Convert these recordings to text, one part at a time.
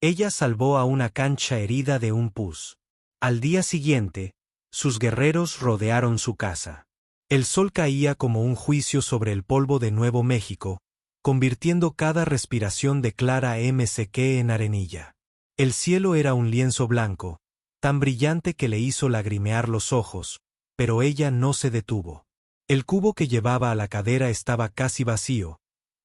Ella salvó a una cancha herida de un pus. Al día siguiente, sus guerreros rodearon su casa. El sol caía como un juicio sobre el polvo de Nuevo México, convirtiendo cada respiración de Clara McKee en arenilla. El cielo era un lienzo blanco, tan brillante que le hizo lagrimear los ojos, pero ella no se detuvo. El cubo que llevaba a la cadera estaba casi vacío,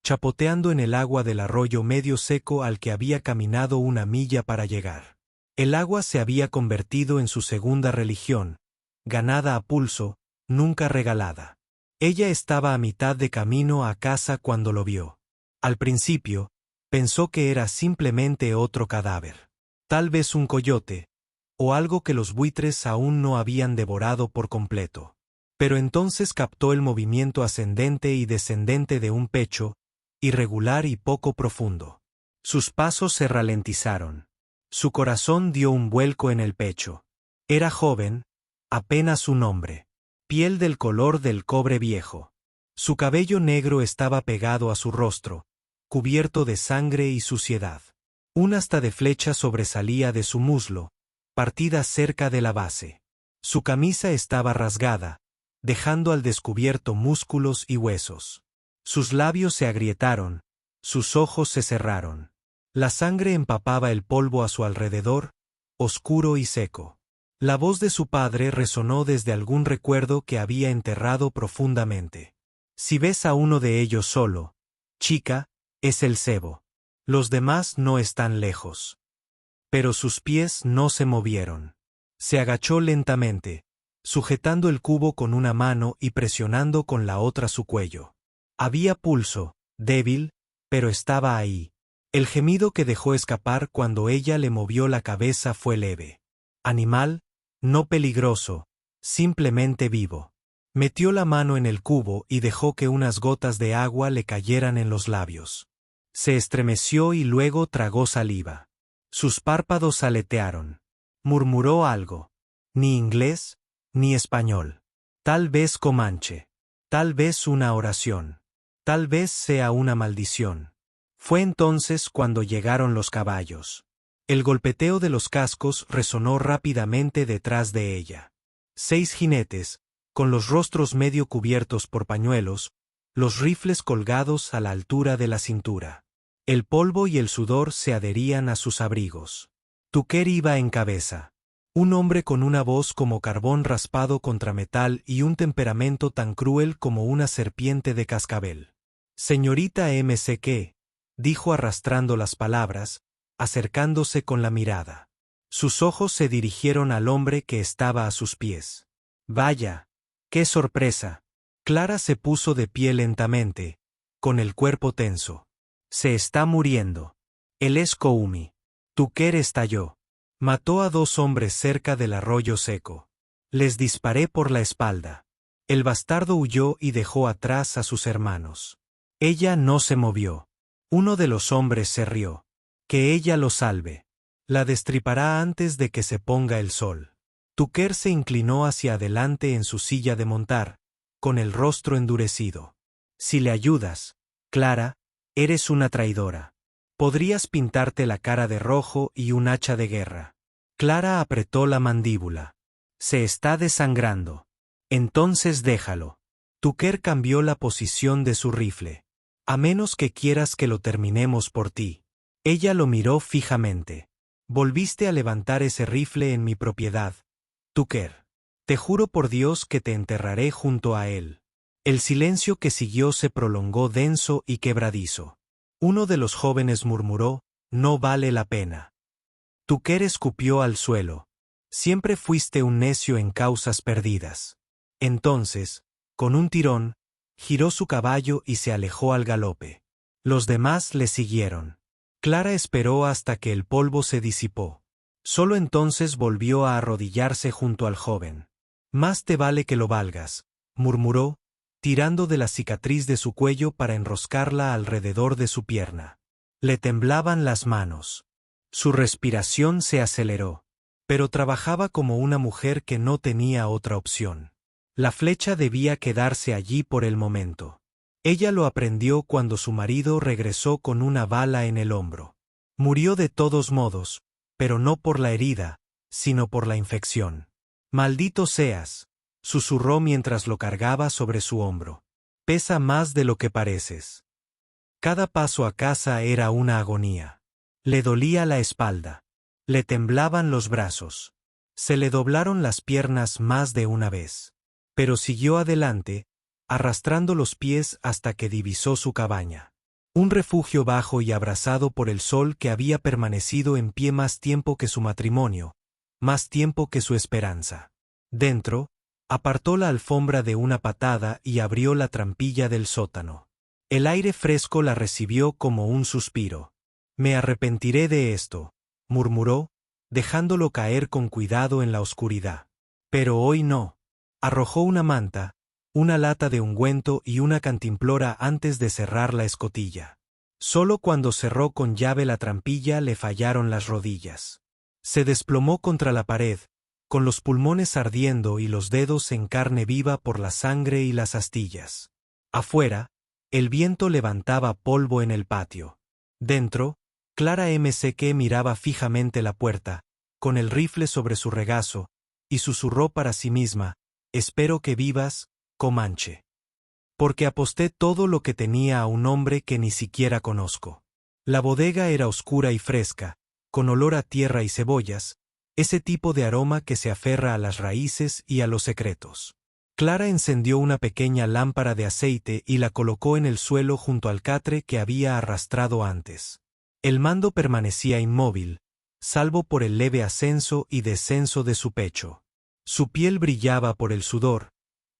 chapoteando en el agua del arroyo medio seco al que había caminado una milla para llegar. El agua se había convertido en su segunda religión, ganada a pulso, nunca regalada. Ella estaba a mitad de camino a casa cuando lo vio. Al principio, pensó que era simplemente otro cadáver. Tal vez un coyote, o algo que los buitres aún no habían devorado por completo. Pero entonces captó el movimiento ascendente y descendente de un pecho, irregular y poco profundo. Sus pasos se ralentizaron. Su corazón dio un vuelco en el pecho. Era joven, apenas un hombre. Piel del color del cobre viejo. Su cabello negro estaba pegado a su rostro, cubierto de sangre y suciedad. Un asta de flecha sobresalía de su muslo, partida cerca de la base. Su camisa estaba rasgada, dejando al descubierto músculos y huesos. Sus labios se agrietaron, sus ojos se cerraron. La sangre empapaba el polvo a su alrededor, oscuro y seco. La voz de su padre resonó desde algún recuerdo que había enterrado profundamente. Si ves a uno de ellos solo, chica, es el cebo. Los demás no están lejos. Pero sus pies no se movieron. Se agachó lentamente, sujetando el cubo con una mano y presionando con la otra su cuello. Había pulso, débil, pero estaba ahí. El gemido que dejó escapar cuando ella le movió la cabeza fue leve. Animal, no peligroso, simplemente vivo. Metió la mano en el cubo y dejó que unas gotas de agua le cayeran en los labios. Se estremeció y luego tragó saliva. Sus párpados aletearon. Murmuró algo. Ni inglés, ni español. Tal vez comanche. Tal vez una oración. Tal vez sea una maldición. Fue entonces cuando llegaron los caballos. El golpeteo de los cascos resonó rápidamente detrás de ella. 6 jinetes, con los rostros medio cubiertos por pañuelos, los rifles colgados a la altura de la cintura. El polvo y el sudor se adherían a sus abrigos. Tucker iba en cabeza. Un hombre con una voz como carbón raspado contra metal y un temperamento tan cruel como una serpiente de cascabel. Señorita McKee, dijo arrastrando las palabras, acercándose con la mirada. Sus ojos se dirigieron al hombre que estaba a sus pies. Vaya, qué sorpresa. Clara se puso de pie lentamente, con el cuerpo tenso. Se está muriendo. Él es Koumi. Tucker estalló. Mató a 2 hombres cerca del arroyo seco. Les disparé por la espalda. El bastardo huyó y dejó atrás a sus hermanos. Ella no se movió. Uno de los hombres se rió. Que ella lo salve. La destripará antes de que se ponga el sol. Tucker se inclinó hacia adelante en su silla de montar, con el rostro endurecido. Si le ayudas, Clara, eres una traidora. Podrías pintarte la cara de rojo y un hacha de guerra. Clara apretó la mandíbula. Se está desangrando. Entonces déjalo. Tucker cambió la posición de su rifle. A menos que quieras que lo terminemos por ti. Ella lo miró fijamente. Volviste a levantar ese rifle en mi propiedad, Tucker. Te juro por Dios que te enterraré junto a él. El silencio que siguió se prolongó denso y quebradizo. Uno de los jóvenes murmuró, no vale la pena. Tucker escupió al suelo. Siempre fuiste un necio en causas perdidas. Entonces, con un tirón, giró su caballo y se alejó al galope. Los demás le siguieron. Clara esperó hasta que el polvo se disipó. Solo entonces volvió a arrodillarse junto al joven. Más te vale que lo valgas, murmuró, tirando de la cicatriz de su cuello para enroscarla alrededor de su pierna. Le temblaban las manos. Su respiración se aceleró. Pero trabajaba como una mujer que no tenía otra opción. La flecha debía quedarse allí por el momento. Ella lo aprendió cuando su marido regresó con una bala en el hombro. Murió de todos modos, pero no por la herida, sino por la infección. Maldito seas, susurró mientras lo cargaba sobre su hombro. Pesa más de lo que pareces. Cada paso a casa era una agonía. Le dolía la espalda. Le temblaban los brazos. Se le doblaron las piernas más de una vez. Pero siguió adelante, arrastrando los pies hasta que divisó su cabaña. Un refugio bajo y abrasado por el sol que había permanecido en pie más tiempo que su matrimonio, más tiempo que su esperanza. Dentro, apartó la alfombra de una patada y abrió la trampilla del sótano. El aire fresco la recibió como un suspiro. Me arrepentiré de esto, murmuró, dejándolo caer con cuidado en la oscuridad. Pero hoy no. Arrojó una manta, una lata de ungüento y una cantimplora antes de cerrar la escotilla. Solo cuando cerró con llave la trampilla le fallaron las rodillas. Se desplomó contra la pared, con los pulmones ardiendo y los dedos en carne viva por la sangre y las astillas. Afuera, el viento levantaba polvo en el patio. Dentro, Clara M.C.K. miraba fijamente la puerta, con el rifle sobre su regazo, y susurró para sí misma: «Espero que vivas, Comanche. Porque aposté todo lo que tenía a un hombre que ni siquiera conozco». La bodega era oscura y fresca, con olor a tierra y cebollas, ese tipo de aroma que se aferra a las raíces y a los secretos. Clara encendió una pequeña lámpara de aceite y la colocó en el suelo junto al catre que había arrastrado antes. El mando permanecía inmóvil, salvo por el leve ascenso y descenso de su pecho. Su piel brillaba por el sudor,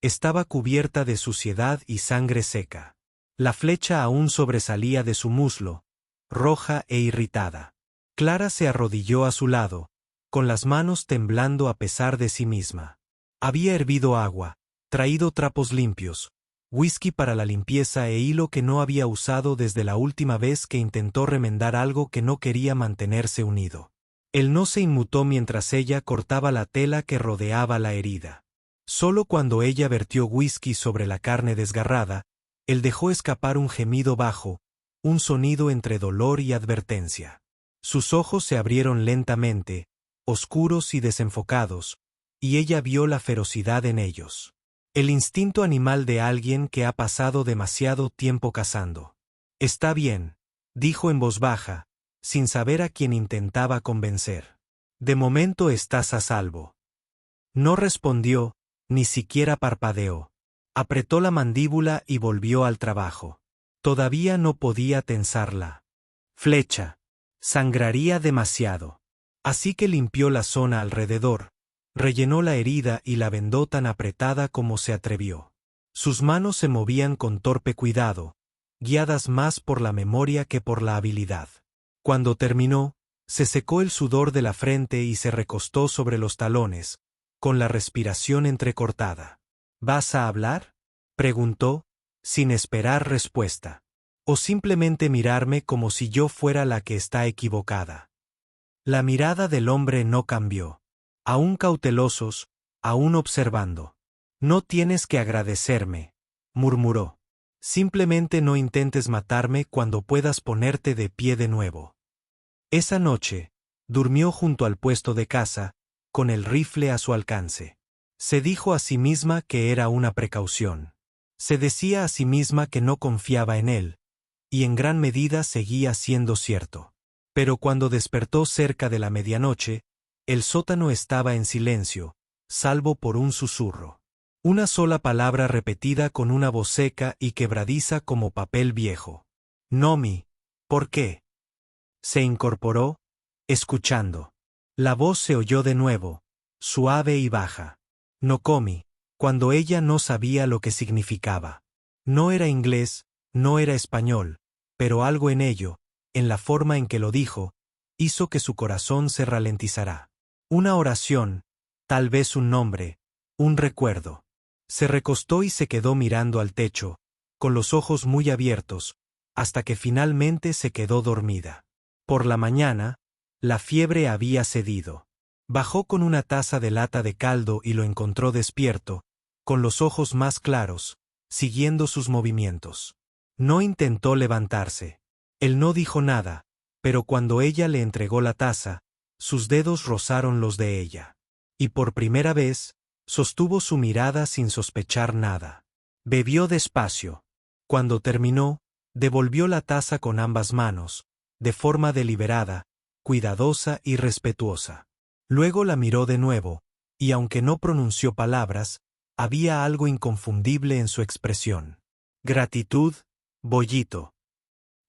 estaba cubierta de suciedad y sangre seca. La flecha aún sobresalía de su muslo, roja e irritada. Clara se arrodilló a su lado, con las manos temblando a pesar de sí misma. Había hervido agua, traído trapos limpios, whisky para la limpieza e hilo que no había usado desde la última vez que intentó remendar algo que no quería mantenerse unido. Él no se inmutó mientras ella cortaba la tela que rodeaba la herida. Solo cuando ella vertió whisky sobre la carne desgarrada, él dejó escapar un gemido bajo, un sonido entre dolor y advertencia. Sus ojos se abrieron lentamente, oscuros y desenfocados, y ella vio la ferocidad en ellos. El instinto animal de alguien que ha pasado demasiado tiempo cazando. «Está bien», dijo en voz baja, sin saber a quién intentaba convencer. «De momento estás a salvo». No respondió, ni siquiera parpadeó. Apretó la mandíbula y volvió al trabajo. Todavía no podía tensarla flecha. Sangraría demasiado. Así que limpió la zona alrededor, rellenó la herida y la vendó tan apretada como se atrevió. Sus manos se movían con torpe cuidado, guiadas más por la memoria que por la habilidad. Cuando terminó, se secó el sudor de la frente y se recostó sobre los talones, con la respiración entrecortada. «¿Vas a hablar?», preguntó, sin esperar respuesta. «¿O simplemente mirarme como si yo fuera la que está equivocada?». La mirada del hombre no cambió. Aún cautelosos, aún observando. «No tienes que agradecerme», murmuró. «Simplemente no intentes matarme cuando puedas ponerte de pie de nuevo». Esa noche, durmió junto al puesto de caza, con el rifle a su alcance. Se dijo a sí misma que era una precaución. Se decía a sí misma que no confiaba en él, y en gran medida seguía siendo cierto. Pero cuando despertó cerca de la medianoche, el sótano estaba en silencio, salvo por un susurro. Una sola palabra repetida con una voz seca y quebradiza como papel viejo. «Nomi, ¿por qué?». Se incorporó, escuchando. La voz se oyó de nuevo, suave y baja. «Nokomi», cuando ella no sabía lo que significaba. No era inglés, no era español, pero algo en ello, en la forma en que lo dijo, hizo que su corazón se ralentizara. Una oración, tal vez un nombre, un recuerdo. Se recostó y se quedó mirando al techo, con los ojos muy abiertos, hasta que finalmente se quedó dormida. Por la mañana, la fiebre había cedido. Bajó con una taza de lata de caldo y lo encontró despierto, con los ojos más claros, siguiendo sus movimientos. No intentó levantarse. Él no dijo nada, pero cuando ella le entregó la taza, sus dedos rozaron los de ella. Y por primera vez, sostuvo su mirada sin sospechar nada. Bebió despacio. Cuando terminó, devolvió la taza con ambas manos, de forma deliberada, cuidadosa y respetuosa. Luego la miró de nuevo, y aunque no pronunció palabras, había algo inconfundible en su expresión. Gratitud, bollito.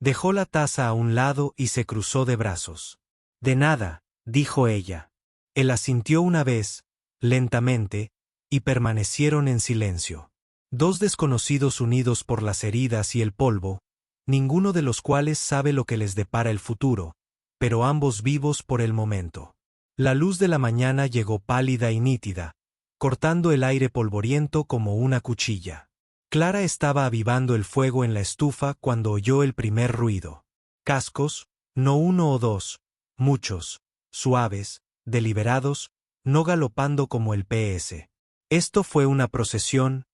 Dejó la taza a un lado y se cruzó de brazos. De nada, dijo ella. Él asintió una vez, lentamente, y permanecieron en silencio. Dos desconocidos unidos por las heridas y el polvo, ninguno de los cuales sabe lo que les depara el futuro, pero ambos vivos por el momento. La luz de la mañana llegó pálida y nítida, cortando el aire polvoriento como una cuchilla. Clara estaba avivando el fuego en la estufa cuando oyó el primer ruido. Cascos, no uno o dos, muchos, suaves, deliberados, no galopando como el PS. Esto fue una procesión,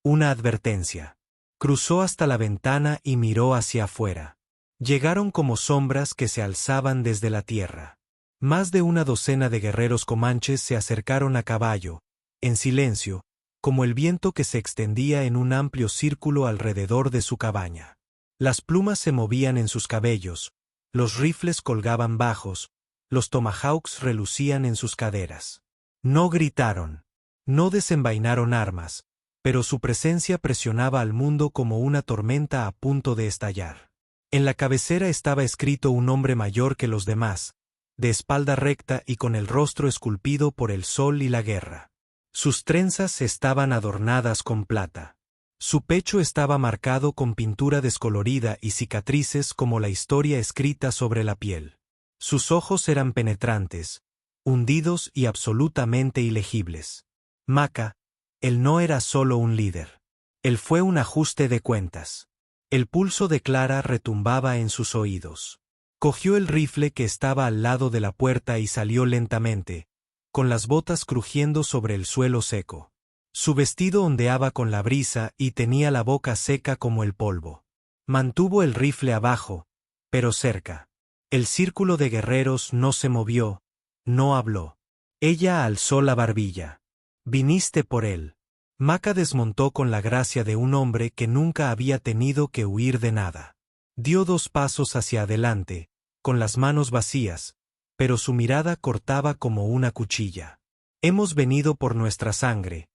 una advertencia. Cruzó hasta la ventana y miró hacia afuera. Llegaron como sombras que se alzaban desde la tierra. Más de una docena de guerreros comanches se acercaron a caballo, en silencio, como el viento que se extendía en un amplio círculo alrededor de su cabaña. Las plumas se movían en sus cabellos, los rifles colgaban bajos, los tomahawks relucían en sus caderas. No gritaron, no desenvainaron armas, pero su presencia presionaba al mundo como una tormenta a punto de estallar. En la cabecera estaba escrito un nombre mayor que los demás, de espalda recta y con el rostro esculpido por el sol y la guerra. Sus trenzas estaban adornadas con plata. Su pecho estaba marcado con pintura descolorida y cicatrices como la historia escrita sobre la piel. Sus ojos eran penetrantes, hundidos y absolutamente ilegibles. Maca, él no era solo un líder. Él fue un ajuste de cuentas. El pulso de Clara retumbaba en sus oídos. Cogió el rifle que estaba al lado de la puerta y salió lentamente, con las botas crujiendo sobre el suelo seco. Su vestido ondeaba con la brisa y tenía la boca seca como el polvo. Mantuvo el rifle abajo, pero cerca. El círculo de guerreros no se movió, no habló. Ella alzó la barbilla. «Viniste por él». Maca desmontó con la gracia de un hombre que nunca había tenido que huir de nada. Dio 2 pasos hacia adelante, con las manos vacías, pero su mirada cortaba como una cuchilla. «Hemos venido por nuestra sangre»,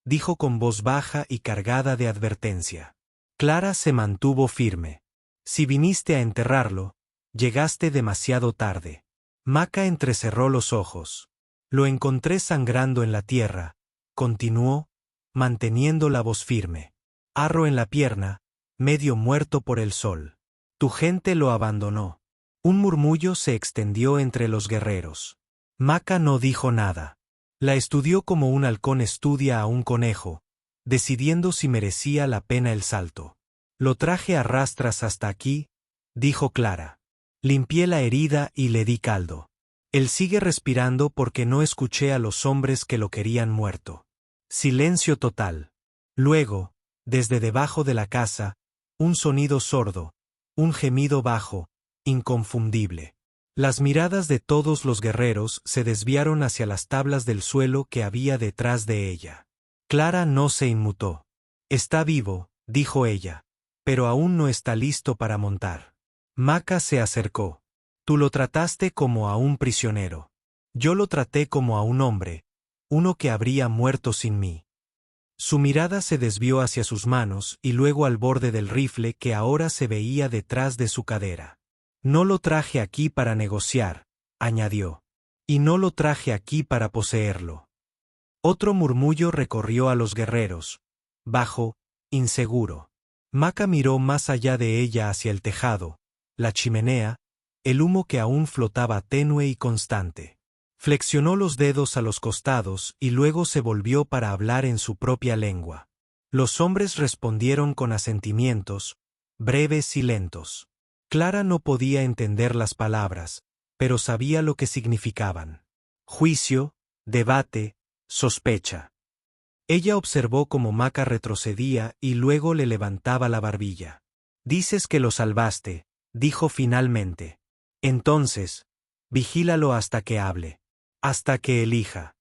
dijo con voz baja y cargada de advertencia. Clara se mantuvo firme. «Si viniste a enterrarlo, llegaste demasiado tarde». Maca entrecerró los ojos. «Lo encontré sangrando en la tierra», continuó, manteniendo la voz firme. «Arro en la pierna, medio muerto por el sol. Tu gente lo abandonó». Un murmullo se extendió entre los guerreros. Maca no dijo nada. La estudió como un halcón estudia a un conejo, decidiendo si merecía la pena el salto. «Lo traje a rastras hasta aquí», dijo Clara. «Limpié la herida y le di caldo. Él sigue respirando porque no escuché a los hombres que lo querían muerto». Silencio total. Luego, desde debajo de la casa, un sonido sordo, un gemido bajo, inconfundible. Las miradas de todos los guerreros se desviaron hacia las tablas del suelo que había detrás de ella. Clara no se inmutó. «Está vivo», dijo ella, «pero aún no está listo para montar». Maca se acercó. «Tú lo trataste como a un prisionero. Yo lo traté como a un hombre, uno que habría muerto sin mí». Su mirada se desvió hacia sus manos y luego al borde del rifle que ahora se veía detrás de su cadera. «No lo traje aquí para negociar», añadió. «Y no lo traje aquí para poseerlo». Otro murmullo recorrió a los guerreros, bajo, inseguro. Maca miró más allá de ella hacia el tejado, la chimenea, el humo que aún flotaba tenue y constante. Flexionó los dedos a los costados y luego se volvió para hablar en su propia lengua. Los hombres respondieron con asentimientos, breves y lentos. Clara no podía entender las palabras, pero sabía lo que significaban. Juicio, debate, sospecha. Ella observó cómo Maca retrocedía y luego le levantaba la barbilla. «Dices que lo salvaste», dijo finalmente. Entonces, vigílalo hasta que hable. Hasta que elija.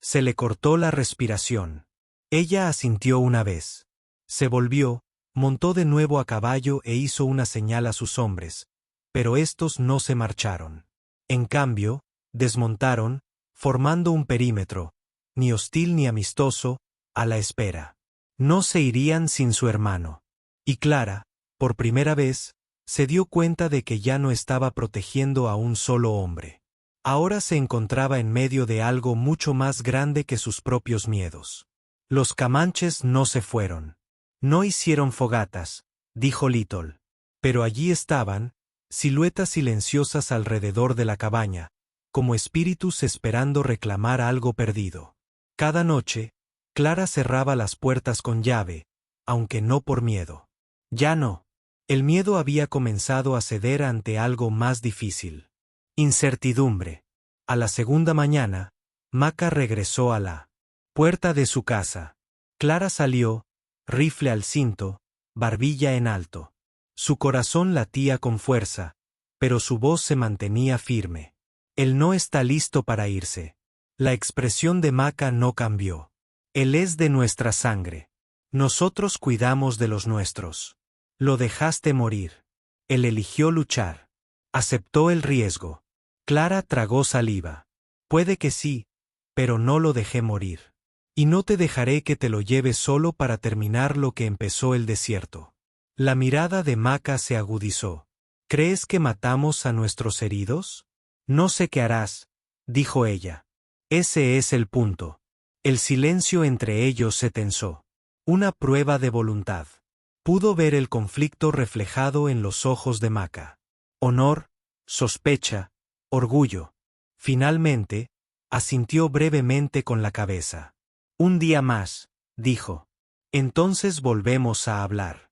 Se le cortó la respiración. Ella asintió una vez. Se volvió, montó de nuevo a caballo e hizo una señal a sus hombres, pero estos no se marcharon. En cambio, desmontaron, formando un perímetro, ni hostil ni amistoso, a la espera. No se irían sin su hermano. Y Clara, por primera vez, se dio cuenta de que ya no estaba protegiendo a un solo hombre. Ahora se encontraba en medio de algo mucho más grande que sus propios miedos. Los comanches no se fueron. No hicieron fogatas, dijo Little. Pero allí estaban, siluetas silenciosas alrededor de la cabaña, como espíritus esperando reclamar algo perdido. Cada noche, Clara cerraba las puertas con llave, aunque no por miedo. Ya no. El miedo había comenzado a ceder ante algo más difícil. Incertidumbre. A la segunda mañana, Maca regresó a la puerta de su casa. Clara salió, rifle al cinto, barbilla en alto. Su corazón latía con fuerza, pero su voz se mantenía firme. Él no está listo para irse. La expresión de Maca no cambió. Él es de nuestra sangre. Nosotros cuidamos de los nuestros. Lo dejaste morir. Él eligió luchar. Aceptó el riesgo. Clara tragó saliva. Puede que sí, pero no lo dejé morir. Y no te dejaré que te lo lleves solo para terminar lo que empezó el desierto. La mirada de Maca se agudizó. ¿Crees que matamos a nuestros heridos? No sé qué harás, dijo ella. Ese es el punto. El silencio entre ellos se tensó. Una prueba de voluntad. Pudo ver el conflicto reflejado en los ojos de Maca. Honor, sospecha, orgullo. Finalmente, asintió brevemente con la cabeza. Un día más, dijo. Entonces volvemos a hablar.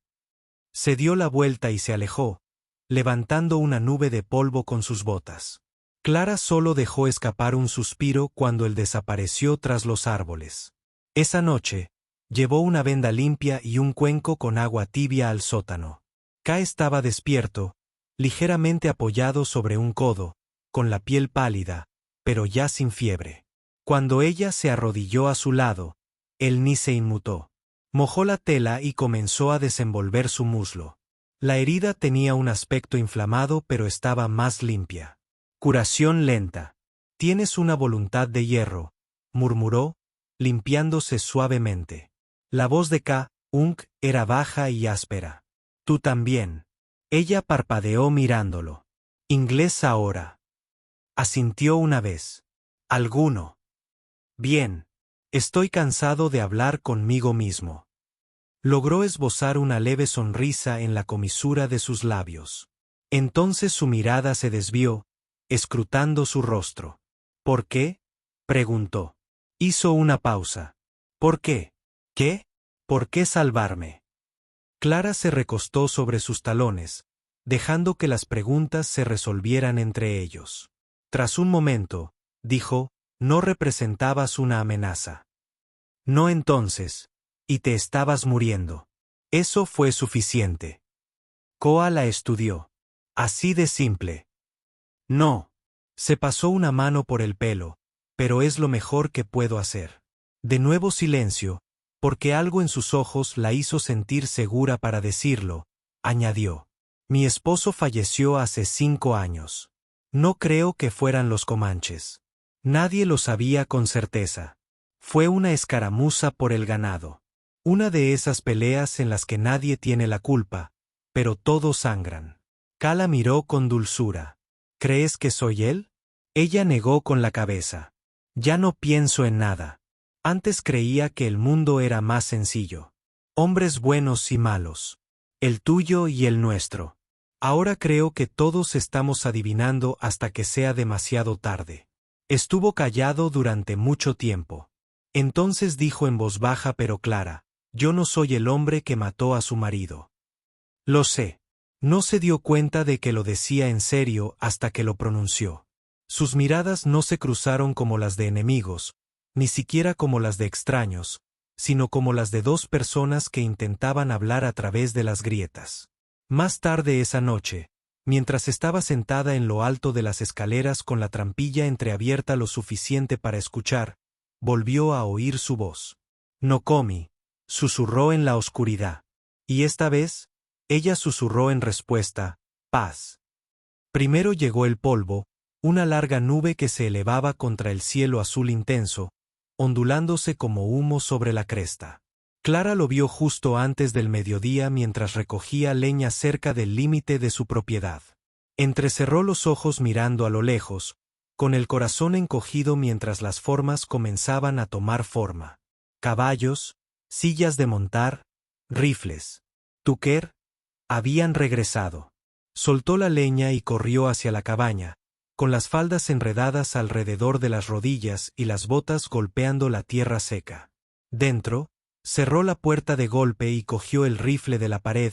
Se dio la vuelta y se alejó, levantando una nube de polvo con sus botas. Clara solo dejó escapar un suspiro cuando él desapareció tras los árboles. Esa noche, llevó una venda limpia y un cuenco con agua tibia al sótano. K estaba despierto, ligeramente apoyado sobre un codo, con la piel pálida, pero ya sin fiebre. Cuando ella se arrodilló a su lado, él ni se inmutó. Mojó la tela y comenzó a desenvolver su muslo. La herida tenía un aspecto inflamado pero estaba más limpia. Curación lenta. Tienes una voluntad de hierro, murmuró, limpiándose suavemente. La voz de K-Unk era baja y áspera. Tú también. Ella parpadeó mirándolo. Inglés ahora. Asintió una vez. Alguno. Bien. Estoy cansado de hablar conmigo mismo. Logró esbozar una leve sonrisa en la comisura de sus labios. Entonces su mirada se desvió, escrutando su rostro. ¿Por qué? Preguntó. Hizo una pausa. ¿Por qué? ¿Qué? ¿Por qué salvarme? Clara se recostó sobre sus talones, dejando que las preguntas se resolvieran entre ellos. Tras un momento, dijo, no representabas una amenaza. No entonces, y te estabas muriendo. Eso fue suficiente. Koa la estudió. Así de simple. No. Se pasó una mano por el pelo, pero es lo mejor que puedo hacer. De nuevo silencio, porque algo en sus ojos la hizo sentir segura para decirlo, añadió. Mi esposo falleció hace 5 años. No creo que fueran los comanches. Nadie lo sabía con certeza. Fue una escaramuza por el ganado. Una de esas peleas en las que nadie tiene la culpa, pero todos sangran. Kala miró con dulzura. ¿Crees que soy él? Ella negó con la cabeza. Ya no pienso en nada. Antes creía que el mundo era más sencillo. Hombres buenos y malos. El tuyo y el nuestro. Ahora creo que todos estamos adivinando hasta que sea demasiado tarde. Estuvo callado durante mucho tiempo. Entonces dijo en voz baja pero clara, yo no soy el hombre que mató a su marido. Lo sé. No se dio cuenta de que lo decía en serio hasta que lo pronunció. Sus miradas no se cruzaron como las de enemigos, ni siquiera como las de extraños, sino como las de dos personas que intentaban hablar a través de las grietas. Más tarde esa noche, Mientras estaba sentada en lo alto de las escaleras con la trampilla entreabierta lo suficiente para escuchar, volvió a oír su voz. Nokomi, susurró en la oscuridad. Y esta vez, ella susurró en respuesta, paz. Primero llegó el polvo, una larga nube que se elevaba contra el cielo azul intenso, ondulándose como humo sobre la cresta. Clara lo vio justo antes del mediodía mientras recogía leña cerca del límite de su propiedad. Entrecerró los ojos mirando a lo lejos, con el corazón encogido mientras las formas comenzaban a tomar forma. Caballos, sillas de montar, rifles. Tucker, habían regresado. Soltó la leña y corrió hacia la cabaña, con las faldas enredadas alrededor de las rodillas y las botas golpeando la tierra seca. Dentro, cerró la puerta de golpe y cogió el rifle de la pared,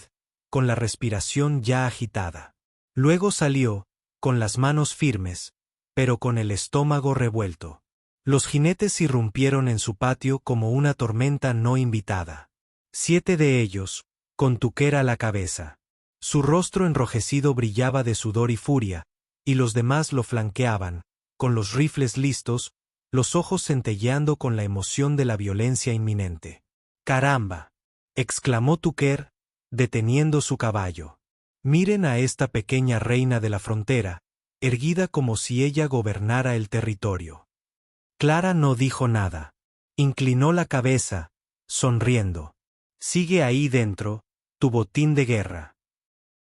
con la respiración ya agitada. Luego salió, con las manos firmes, pero con el estómago revuelto. Los jinetes irrumpieron en su patio como una tormenta no invitada. 7 de ellos, con Tucker a la cabeza. Su rostro enrojecido brillaba de sudor y furia, y los demás lo flanqueaban, con los rifles listos, los ojos centelleando con la emoción de la violencia inminente. ¡Caramba!, exclamó Tucker, deteniendo su caballo. Miren a esta pequeña reina de la frontera, erguida como si ella gobernara el territorio. Clara no dijo nada. Inclinó la cabeza, sonriendo. Sigue ahí dentro, tu botín de guerra.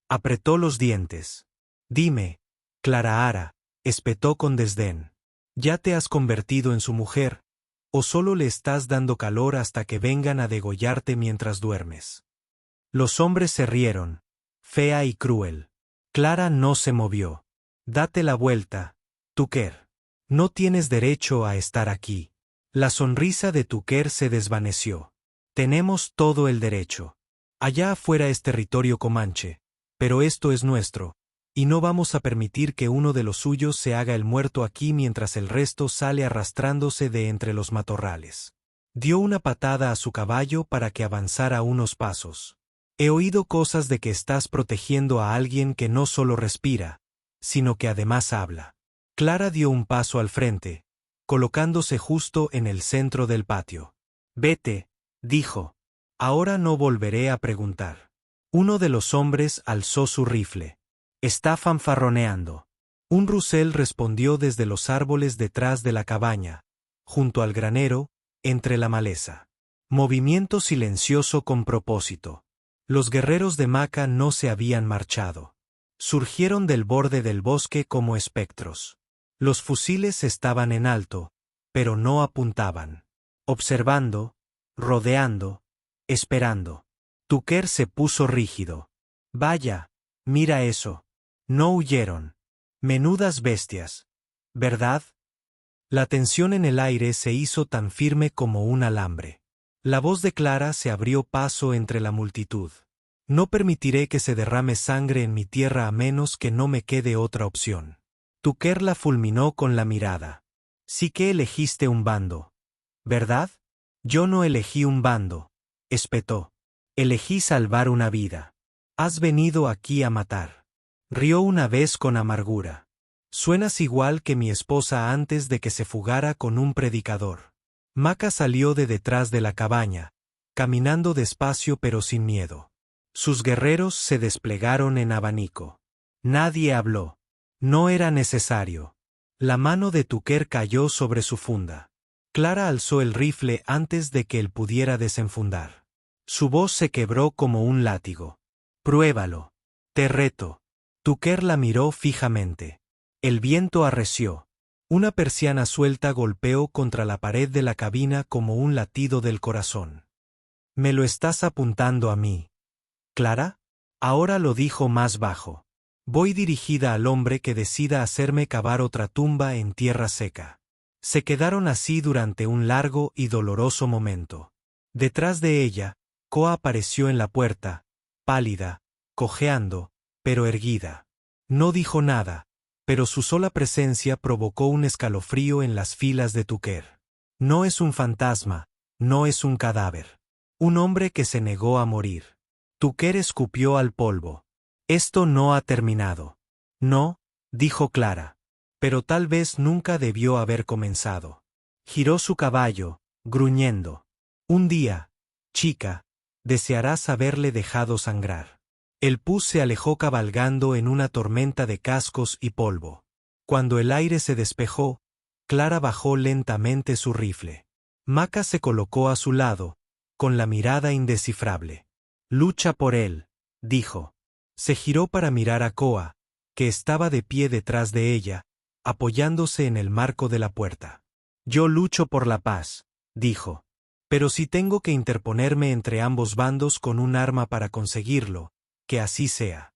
Apretó los dientes. Dime, Clara, espetó con desdén. ¿Ya te has convertido en su mujer, o solo le estás dando calor hasta que vengan a degollarte mientras duermes? Los hombres se rieron, fea y cruel. Clara no se movió. Date la vuelta, Tucker. No tienes derecho a estar aquí. La sonrisa de Tucker se desvaneció. Tenemos todo el derecho. Allá afuera es territorio comanche, pero esto es nuestro, y no vamos a permitir que uno de los suyos se haga el muerto aquí mientras el resto sale arrastrándose de entre los matorrales. Dio una patada a su caballo para que avanzara unos pasos. He oído cosas de que estás protegiendo a alguien que no solo respira, sino que además habla. Clara dio un paso al frente, colocándose justo en el centro del patio. Vete, dijo. Ahora no volveré a preguntar. Uno de los hombres alzó su rifle. Está fanfarroneando. Un rusel respondió desde los árboles detrás de la cabaña, junto al granero, entre la maleza. Movimiento silencioso con propósito. Los guerreros de Maca no se habían marchado. Surgieron del borde del bosque como espectros. Los fusiles estaban en alto, pero no apuntaban. Observando, rodeando, esperando. Tucker se puso rígido. Vaya, mira eso. No huyeron. Menudas bestias. ¿Verdad? La tensión en el aire se hizo tan firme como un alambre. La voz de Clara se abrió paso entre la multitud. No permitiré que se derrame sangre en mi tierra a menos que no me quede otra opción. Tucker la fulminó con la mirada. Sí que elegiste un bando, ¿verdad? Yo no elegí un bando, espetó. Elegí salvar una vida. Has venido aquí a matar. Rió una vez con amargura. Suenas igual que mi esposa antes de que se fugara con un predicador. Maca salió de detrás de la cabaña, caminando despacio pero sin miedo. Sus guerreros se desplegaron en abanico. Nadie habló. No era necesario. La mano de Tucker cayó sobre su funda. Clara alzó el rifle antes de que él pudiera desenfundar. Su voz se quebró como un látigo. Pruébalo. Te reto. Tucker la miró fijamente. El viento arreció. Una persiana suelta golpeó contra la pared de la cabina como un latido del corazón. ¿Me lo estás apuntando a mí, Clara? Ahora lo dijo más bajo. Voy dirigida al hombre que decida hacerme cavar otra tumba en tierra seca. Se quedaron así durante un largo y doloroso momento. Detrás de ella, Koa apareció en la puerta, pálida, cojeando, pero erguida. No dijo nada, pero su sola presencia provocó un escalofrío en las filas de Tucker. No es un fantasma, no es un cadáver. Un hombre que se negó a morir. Tucker escupió al polvo. Esto no ha terminado. No, dijo Clara. Pero tal vez nunca debió haber comenzado. Giró su caballo, gruñendo. Un día, chica, desearás haberle dejado sangrar. El pus se alejó cabalgando en una tormenta de cascos y polvo. Cuando el aire se despejó, Clara bajó lentamente su rifle. Maca se colocó a su lado, con la mirada indescifrable. Lucha por él, dijo. Se giró para mirar a Koa, que estaba de pie detrás de ella, apoyándose en el marco de la puerta. Yo lucho por la paz, dijo. Pero si tengo que interponerme entre ambos bandos con un arma para conseguirlo, que así sea.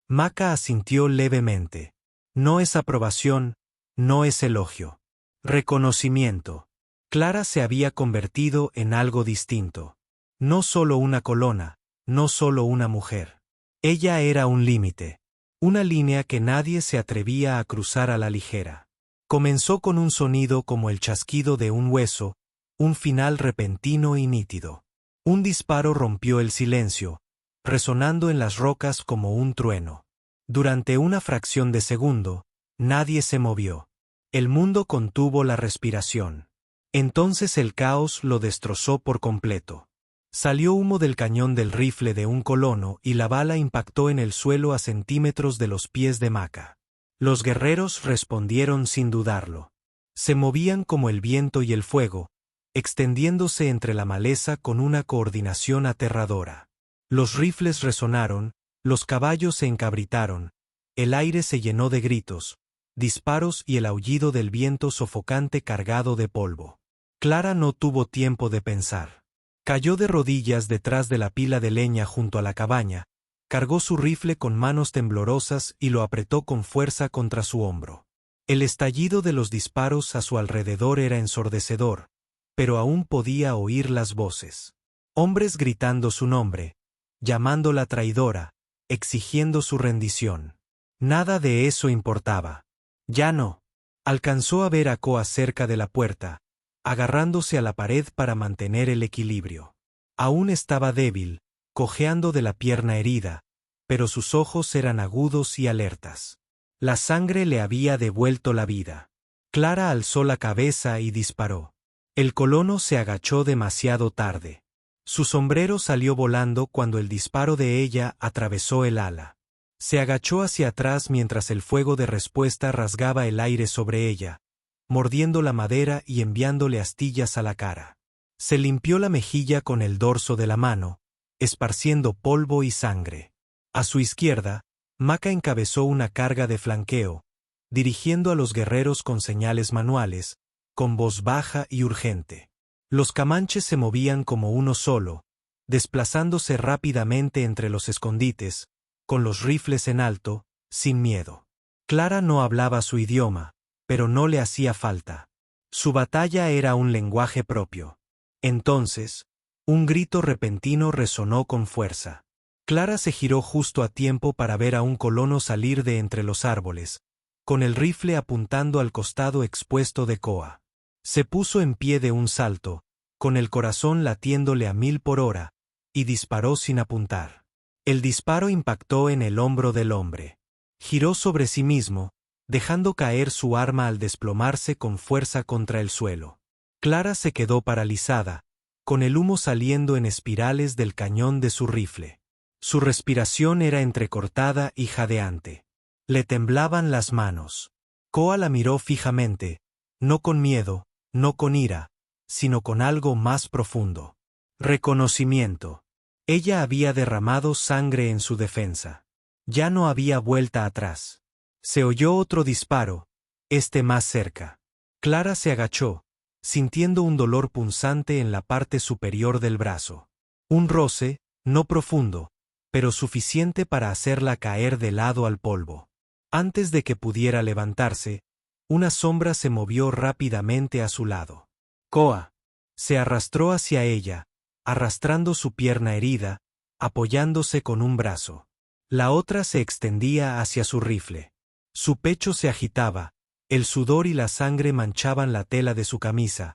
Maca asintió levemente. No es aprobación, no es elogio. Reconocimiento. Clara se había convertido en algo distinto. No solo una colona, no solo una mujer. Ella era un límite. Una línea que nadie se atrevía a cruzar a la ligera. Comenzó con un sonido como el chasquido de un hueso, un final repentino y nítido. Un disparo rompió el silencio, resonando en las rocas como un trueno. Durante una fracción de segundo, nadie se movió. El mundo contuvo la respiración. Entonces el caos lo destrozó por completo. Salió humo del cañón del rifle de un colono y la bala impactó en el suelo a centímetros de los pies de Maca. Los guerreros respondieron sin dudarlo. Se movían como el viento y el fuego, extendiéndose entre la maleza con una coordinación aterradora. Los rifles resonaron, los caballos se encabritaron, el aire se llenó de gritos, disparos y el aullido del viento sofocante cargado de polvo. Clara no tuvo tiempo de pensar. Cayó de rodillas detrás de la pila de leña junto a la cabaña, cargó su rifle con manos temblorosas y lo apretó con fuerza contra su hombro. El estallido de los disparos a su alrededor era ensordecedor, pero aún podía oír las voces. Hombres gritando su nombre, llamándola traidora, exigiendo su rendición. Nada de eso importaba. Ya no. Alcanzó a ver a Koa cerca de la puerta, agarrándose a la pared para mantener el equilibrio. Aún estaba débil, cojeando de la pierna herida, pero sus ojos eran agudos y alertas. La sangre le había devuelto la vida. Clara alzó la cabeza y disparó. El colono se agachó demasiado tarde. Su sombrero salió volando cuando el disparo de ella atravesó el ala. Se agachó hacia atrás mientras el fuego de respuesta rasgaba el aire sobre ella, mordiendo la madera y enviándole astillas a la cara. Se limpió la mejilla con el dorso de la mano, esparciendo polvo y sangre. A su izquierda, Maca encabezó una carga de flanqueo, dirigiendo a los guerreros con señales manuales, con voz baja y urgente. Los camanches se movían como uno solo, desplazándose rápidamente entre los escondites, con los rifles en alto, sin miedo. Clara no hablaba su idioma, pero no le hacía falta. Su batalla era un lenguaje propio. Entonces, un grito repentino resonó con fuerza. Clara se giró justo a tiempo para ver a un colono salir de entre los árboles, con el rifle apuntando al costado expuesto de Koa. Se puso en pie de un salto, con el corazón latiéndole a 1000 por hora, y disparó sin apuntar. El disparo impactó en el hombro del hombre. Giró sobre sí mismo, dejando caer su arma al desplomarse con fuerza contra el suelo. Clara se quedó paralizada, con el humo saliendo en espirales del cañón de su rifle. Su respiración era entrecortada y jadeante. Le temblaban las manos. Koa la miró fijamente, no con miedo, no con ira, sino con algo más profundo. Reconocimiento. Ella había derramado sangre en su defensa. Ya no había vuelta atrás. Se oyó otro disparo, este más cerca. Clara se agachó, sintiendo un dolor punzante en la parte superior del brazo. Un roce, no profundo, pero suficiente para hacerla caer de lado al polvo. Antes de que pudiera levantarse, una sombra se movió rápidamente a su lado. Koa se arrastró hacia ella, arrastrando su pierna herida, apoyándose con un brazo. La otra se extendía hacia su rifle. Su pecho se agitaba, el sudor y la sangre manchaban la tela de su camisa,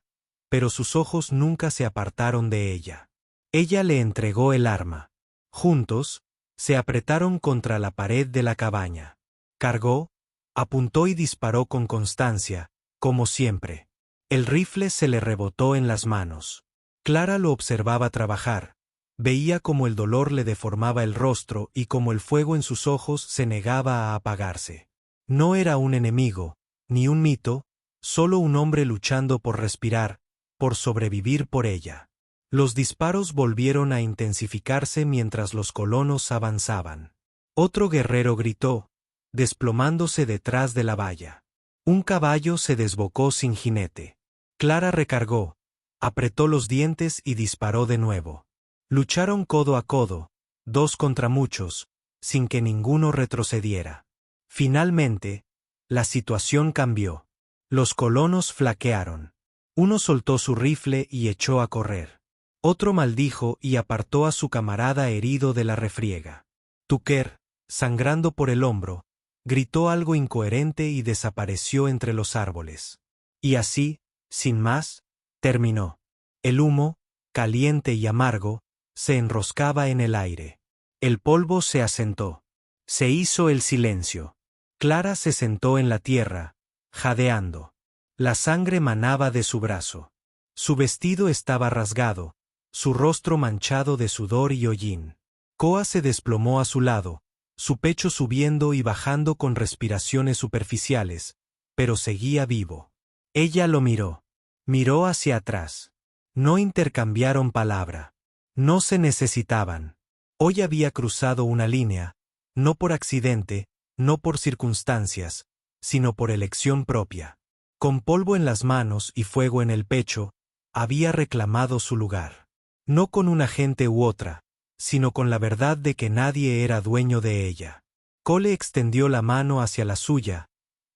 pero sus ojos nunca se apartaron de ella. Ella le entregó el arma. Juntos, se apretaron contra la pared de la cabaña. Cargó, apuntó y disparó con constancia, como siempre. El rifle se le rebotó en las manos. Clara lo observaba trabajar. Veía cómo el dolor le deformaba el rostro y cómo el fuego en sus ojos se negaba a apagarse. No era un enemigo, ni un mito, solo un hombre luchando por respirar, por sobrevivir por ella. Los disparos volvieron a intensificarse mientras los colonos avanzaban. Otro guerrero gritó, desplomándose detrás de la valla. Un caballo se desbocó sin jinete. Clara recargó, apretó los dientes y disparó de nuevo. Lucharon codo a codo, 2 contra muchos, sin que ninguno retrocediera. Finalmente, la situación cambió. Los colonos flaquearon. Uno soltó su rifle y echó a correr. Otro maldijo y apartó a su camarada herido de la refriega. Tucker, sangrando por el hombro, gritó algo incoherente y desapareció entre los árboles. Y así, sin más, terminó. El humo, caliente y amargo, se enroscaba en el aire. El polvo se asentó. Se hizo el silencio. Clara se sentó en la tierra, jadeando. La sangre manaba de su brazo. Su vestido estaba rasgado, su rostro manchado de sudor y hollín. Koa se desplomó a su lado, su pecho subiendo y bajando con respiraciones superficiales, pero seguía vivo. Ella lo miró. Miró hacia atrás. No intercambiaron palabra. No se necesitaban. Hoy había cruzado una línea, no por accidente, no por circunstancias, sino por elección propia. Con polvo en las manos y fuego en el pecho, había reclamado su lugar. No con una gente u otra, sino con la verdad de que nadie era dueño de ella. Cole extendió la mano hacia la suya,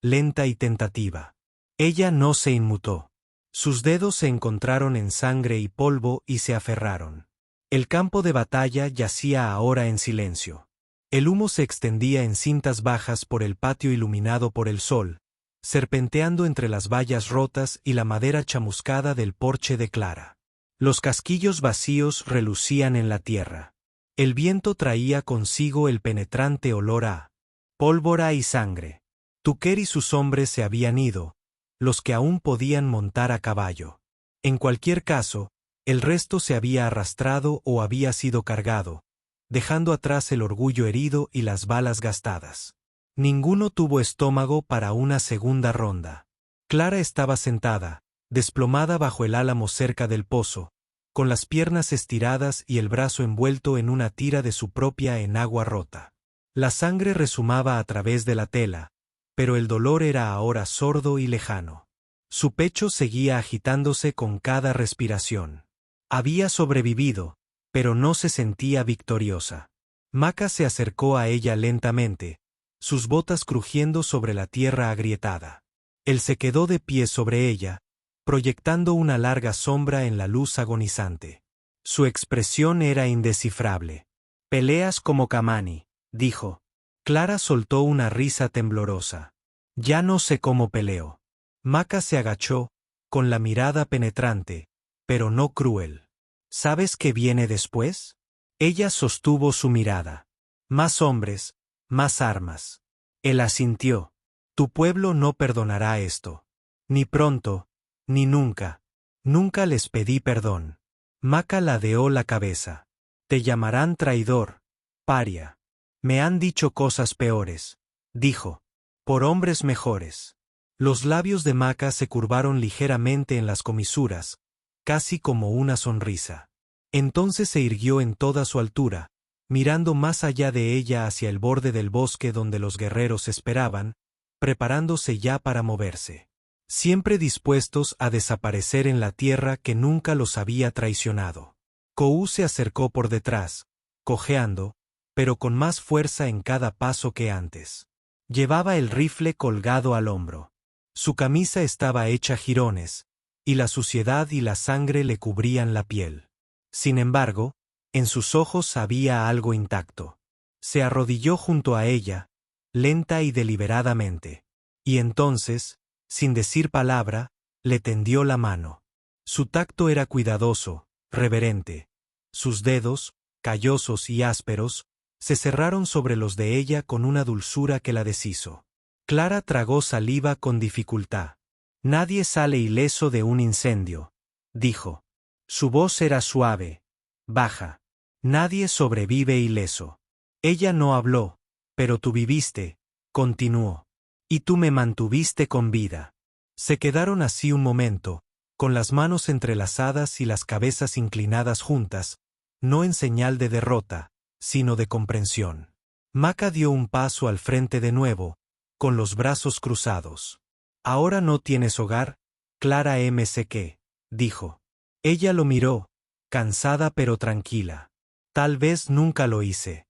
lenta y tentativa. Ella no se inmutó. Sus dedos se encontraron en sangre y polvo y se aferraron. El campo de batalla yacía ahora en silencio. El humo se extendía en cintas bajas por el patio iluminado por el sol, serpenteando entre las vallas rotas y la madera chamuscada del porche de Clara. Los casquillos vacíos relucían en la tierra. El viento traía consigo el penetrante olor a pólvora y sangre. Tucker y sus hombres se habían ido, los que aún podían montar a caballo. En cualquier caso, el resto se había arrastrado o había sido cargado, dejando atrás el orgullo herido y las balas gastadas. Ninguno tuvo estómago para una segunda ronda. Clara estaba sentada, desplomada bajo el álamo cerca del pozo, con las piernas estiradas y el brazo envuelto en una tira de su propia enagua rota. La sangre resumaba a través de la tela, pero el dolor era ahora sordo y lejano. Su pecho seguía agitándose con cada respiración. Había sobrevivido, pero no se sentía victoriosa. Maca se acercó a ella lentamente, sus botas crujiendo sobre la tierra agrietada. Él se quedó de pie sobre ella, proyectando una larga sombra en la luz agonizante. Su expresión era indescifrable. «Peleas como Kamani», dijo. Clara soltó una risa temblorosa. «Ya no sé cómo peleo». Maca se agachó, con la mirada penetrante, pero no cruel. ¿Sabes qué viene después? Ella sostuvo su mirada. Más hombres, más armas. Él asintió. Tu pueblo no perdonará esto. Ni pronto, ni nunca. Nunca les pedí perdón. Maca ladeó la cabeza. Te llamarán traidor, paria. Me han dicho cosas peores, dijo. Por hombres mejores. Los labios de Maca se curvaron ligeramente en las comisuras, casi como una sonrisa. Entonces se irguió en toda su altura, mirando más allá de ella hacia el borde del bosque donde los guerreros esperaban, preparándose ya para moverse. Siempre dispuestos a desaparecer en la tierra que nunca los había traicionado. Kou se acercó por detrás, cojeando, pero con más fuerza en cada paso que antes. Llevaba el rifle colgado al hombro. Su camisa estaba hecha jirones, y la suciedad y la sangre le cubrían la piel. Sin embargo, en sus ojos había algo intacto. Se arrodilló junto a ella, lenta y deliberadamente. Y entonces, sin decir palabra, le tendió la mano. Su tacto era cuidadoso, reverente. Sus dedos, callosos y ásperos, Se cerraron sobre los de ella con una dulzura que la deshizo. Clara tragó saliva con dificultad. Nadie sale ileso de un incendio, dijo. Su voz era suave, baja. Nadie sobrevive ileso. Ella no habló, pero tú viviste, continuó. Y tú me mantuviste con vida. Se quedaron así un momento, con las manos entrelazadas y las cabezas inclinadas juntas, no en señal de derrota, sino de comprensión. Maca dio un paso al frente de nuevo, con los brazos cruzados. Ahora no tienes hogar, Clara M.C.K., dijo. Ella lo miró, cansada pero tranquila. Tal vez nunca lo hice.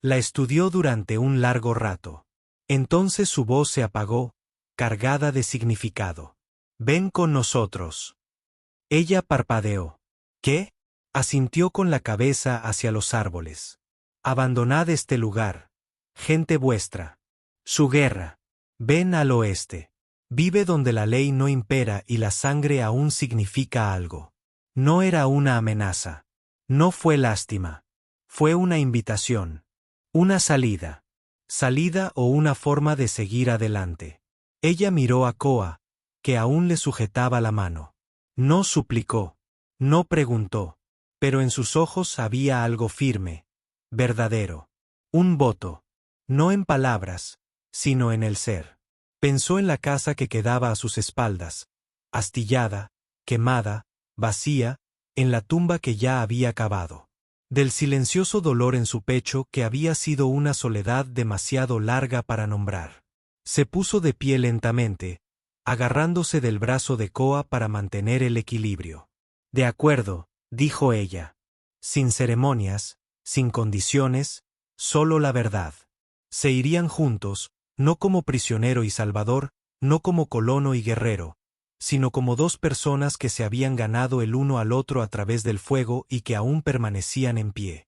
La estudió durante un largo rato. Entonces su voz se apagó, cargada de significado. Ven con nosotros. Ella parpadeó. ¿Qué? Asintió con la cabeza hacia los árboles. Abandonad este lugar. Gente vuestra. Su guerra. Ven al oeste. Vive donde la ley no impera y la sangre aún significa algo. No era una amenaza. No fue lástima. Fue una invitación. Una salida. Salida o una forma de seguir adelante. Ella miró a Koa, que aún le sujetaba la mano. No suplicó. No preguntó. Pero en sus ojos había algo firme. Verdadero. Un voto. No en palabras, sino en el ser. Pensó en la casa que quedaba a sus espaldas, astillada, quemada, vacía, en la tumba que ya había cavado. Del silencioso dolor en su pecho que había sido una soledad demasiado larga para nombrar. Se puso de pie lentamente, agarrándose del brazo de Koa para mantener el equilibrio. De acuerdo, dijo ella. Sin ceremonias, sin condiciones, solo la verdad. Se irían juntos, no como prisionero y salvador, no como colono y guerrero, sino como dos personas que se habían ganado el uno al otro a través del fuego y que aún permanecían en pie.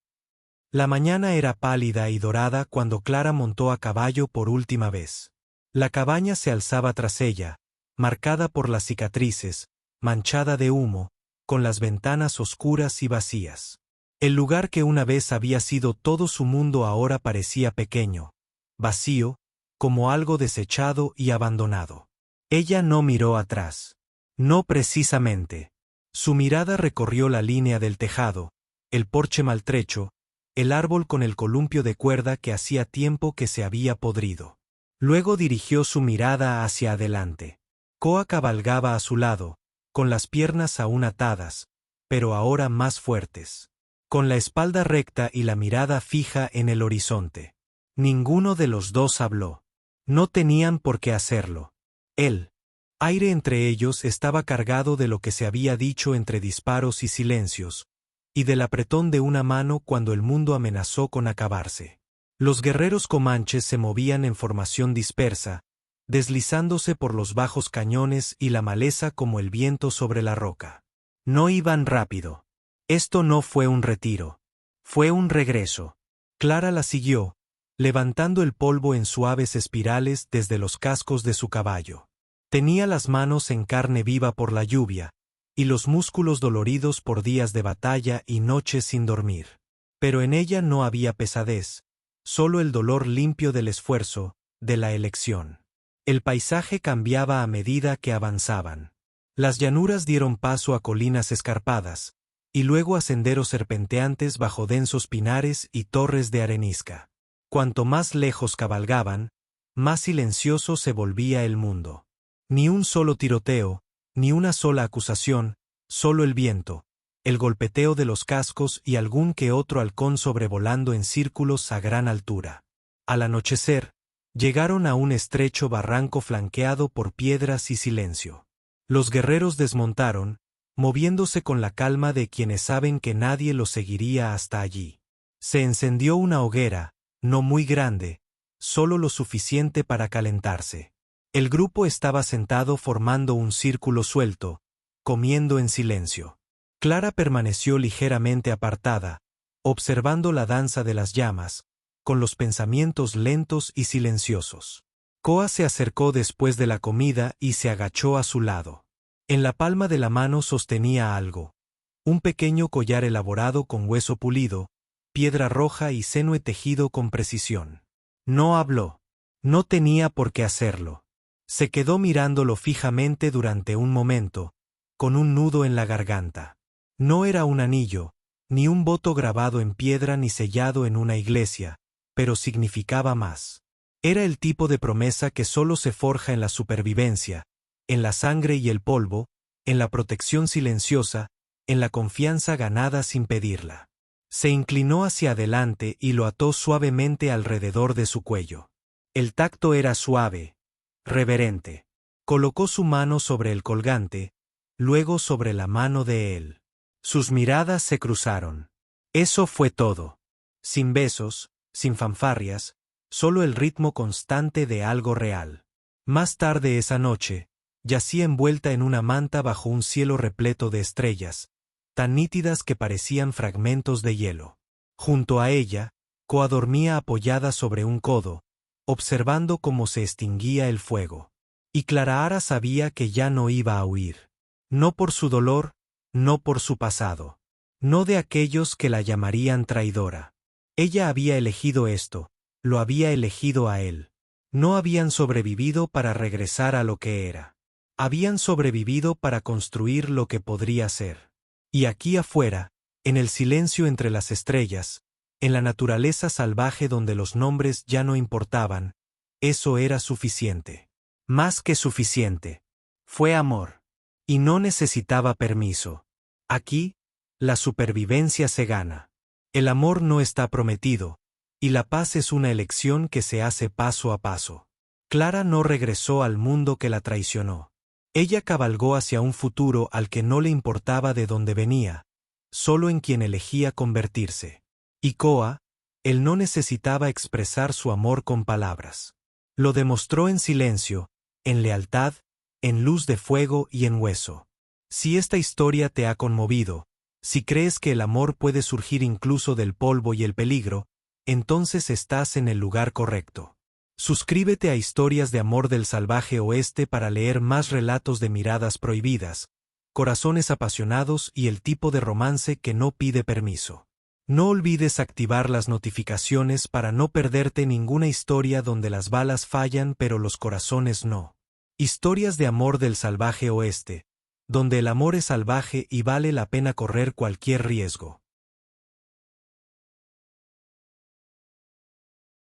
La mañana era pálida y dorada cuando Clara montó a caballo por última vez. La cabaña se alzaba tras ella, marcada por las cicatrices, manchada de humo, con las ventanas oscuras y vacías. El lugar que una vez había sido todo su mundo ahora parecía pequeño, vacío, como algo desechado y abandonado. Ella no miró atrás. No precisamente. Su mirada recorrió la línea del tejado, el porche maltrecho, el árbol con el columpio de cuerda que hacía tiempo que se había podrido. Luego dirigió su mirada hacia adelante. Koa cabalgaba a su lado, con las piernas aún atadas, pero ahora más fuertes. Con la espalda recta y la mirada fija en el horizonte. Ninguno de los dos habló. No tenían por qué hacerlo. El aire entre ellos estaba cargado de lo que se había dicho entre disparos y silencios, y del apretón de una mano cuando el mundo amenazó con acabarse. Los guerreros comanches se movían en formación dispersa, deslizándose por los bajos cañones y la maleza como el viento sobre la roca. No iban rápido. Esto no fue un retiro. Fue un regreso. Clara la siguió, levantando el polvo en suaves espirales desde los cascos de su caballo. Tenía las manos en carne viva por la lluvia, y los músculos doloridos por días de batalla y noches sin dormir. Pero en ella no había pesadez, solo el dolor limpio del esfuerzo, de la elección. El paisaje cambiaba a medida que avanzaban. Las llanuras dieron paso a colinas escarpadas, y luego a senderos serpenteantes bajo densos pinares y torres de arenisca. Cuanto más lejos cabalgaban, más silencioso se volvía el mundo. Ni un solo tiroteo, ni una sola acusación, solo el viento, el golpeteo de los cascos y algún que otro halcón sobrevolando en círculos a gran altura. Al anochecer, llegaron a un estrecho barranco flanqueado por piedras y silencio. Los guerreros desmontaron, moviéndose con la calma de quienes saben que nadie los seguiría hasta allí. Se encendió una hoguera, no muy grande, solo lo suficiente para calentarse. El grupo estaba sentado formando un círculo suelto, comiendo en silencio. Clara permaneció ligeramente apartada, observando la danza de las llamas, con los pensamientos lentos y silenciosos. Koa se acercó después de la comida y se agachó a su lado. En la palma de la mano sostenía algo. Un pequeño collar elaborado con hueso pulido, piedra roja y cenue tejido con precisión. No habló. No tenía por qué hacerlo. Se quedó mirándolo fijamente durante un momento, con un nudo en la garganta. No era un anillo, ni un voto grabado en piedra ni sellado en una iglesia, pero significaba más. Era el tipo de promesa que solo se forja en la supervivencia, en la sangre y el polvo, en la protección silenciosa, en la confianza ganada sin pedirla. Se inclinó hacia adelante y lo ató suavemente alrededor de su cuello. El tacto era suave, reverente. Colocó su mano sobre el colgante, luego sobre la mano de él. Sus miradas se cruzaron. Eso fue todo. Sin besos, sin fanfarrias, solo el ritmo constante de algo real. Más tarde esa noche, yacía envuelta en una manta bajo un cielo repleto de estrellas, tan nítidas que parecían fragmentos de hielo. Junto a ella, Koa dormía apoyada sobre un codo, observando cómo se extinguía el fuego. Y Clarahara sabía que ya no iba a huir. No por su dolor, no por su pasado. No de aquellos que la llamarían traidora. Ella había elegido esto, lo había elegido a él. No habían sobrevivido para regresar a lo que era. Habían sobrevivido para construir lo que podría ser. Y aquí afuera, en el silencio entre las estrellas, en la naturaleza salvaje donde los nombres ya no importaban, eso era suficiente. Más que suficiente. Fue amor. Y no necesitaba permiso. Aquí, la supervivencia se gana. El amor no está prometido, y la paz es una elección que se hace paso a paso. Clara no regresó al mundo que la traicionó. Ella cabalgó hacia un futuro al que no le importaba de dónde venía, solo en quien elegía convertirse. Y Koa, él no necesitaba expresar su amor con palabras. Lo demostró en silencio, en lealtad, en luz de fuego y en hueso. Si esta historia te ha conmovido, si crees que el amor puede surgir incluso del polvo y el peligro, entonces estás en el lugar correcto. Suscríbete a Historias de Amor del Salvaje Oeste para leer más relatos de miradas prohibidas, corazones apasionados y el tipo de romance que no pide permiso. No olvides activar las notificaciones para no perderte ninguna historia donde las balas fallan pero los corazones no. Historias de Amor del Salvaje Oeste, donde el amor es salvaje y vale la pena correr cualquier riesgo.